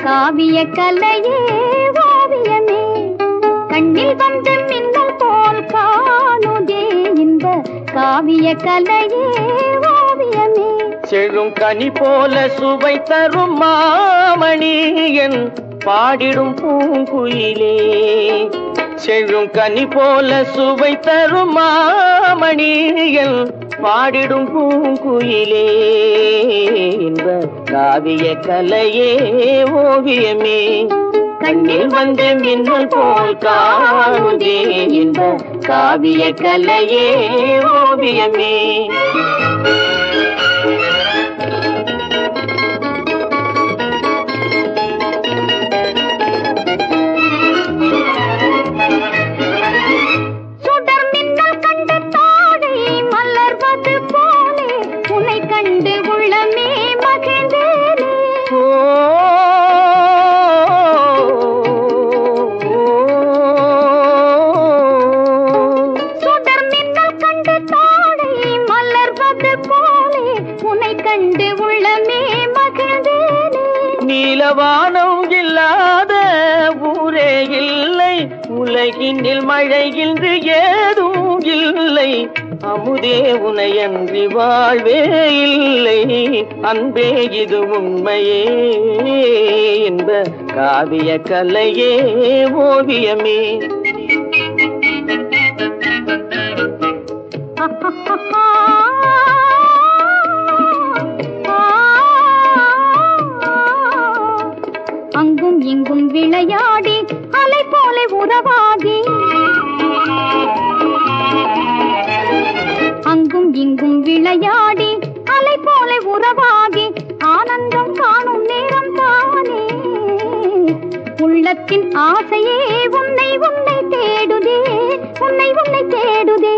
காவிய கலையே ஓவியமே கண்ணில் வந்து மின்னல் போல் காணுதே இன்ப காவிய கலையே ஓவியமே செழும் கனி போல சுவை தரும் மாமணியன் பாடிடும் பூங்குயிலே செழும் கனி போல சுவை தரும் மாமணியன் பாடிடும் பூங்குயிலே இன்ப காவிய கலையே ஓவியமே கண்ணில் வந்து மின்னல் போல் காணுதே இன்ப காவிய கலையே ஓவியமே நீலவானம் இல்லாத ஊரே இல்லை உலகினில் மழை இன்று ஏதும் இல்லை அமுதே உனையன்றி வாழ்வே இல்லை அன்பே இது உண்மையே என்ப காவிய கலையே ஓவியமே அங்கும் இங்கும் விளையாடி அலை போல உறவாடி அங்கும் இங்கும் விளையாடி அலை போல உறவாகி ஆனந்தம் காணும் நேரம் தானே உள்ளத்தின் ஆசையே உன்னை உன்னை தேடுதே உன்னை உன்னை தேடுதே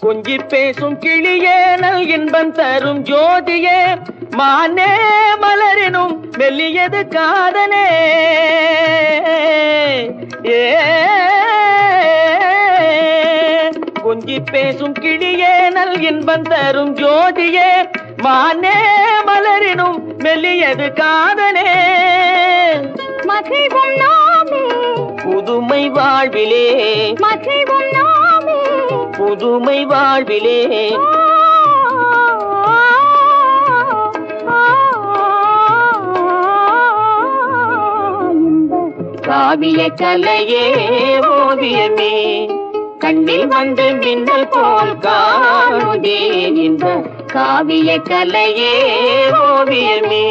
கொஞ்சி பேசும் கிளியே நல் இன்பம் தரும் ஜோதியே மானே மலரினும் மெல்லியது காதனே கொஞ்சி பேசும் கிளியே நல் இன்பம் தரும் ஜோதியே மானே மலரினும் மெல்லியது காதனே மகிழ்வும் நாமே புதுமை வாழ்விலே மகிழ்வும் நாமே புதுமை வாழ்விலே காவிய கலையே ஓவியமே கண்ணில் வந்து மின்னல் போல் காணுதே இந்த காவிய கலையே ஓவியமே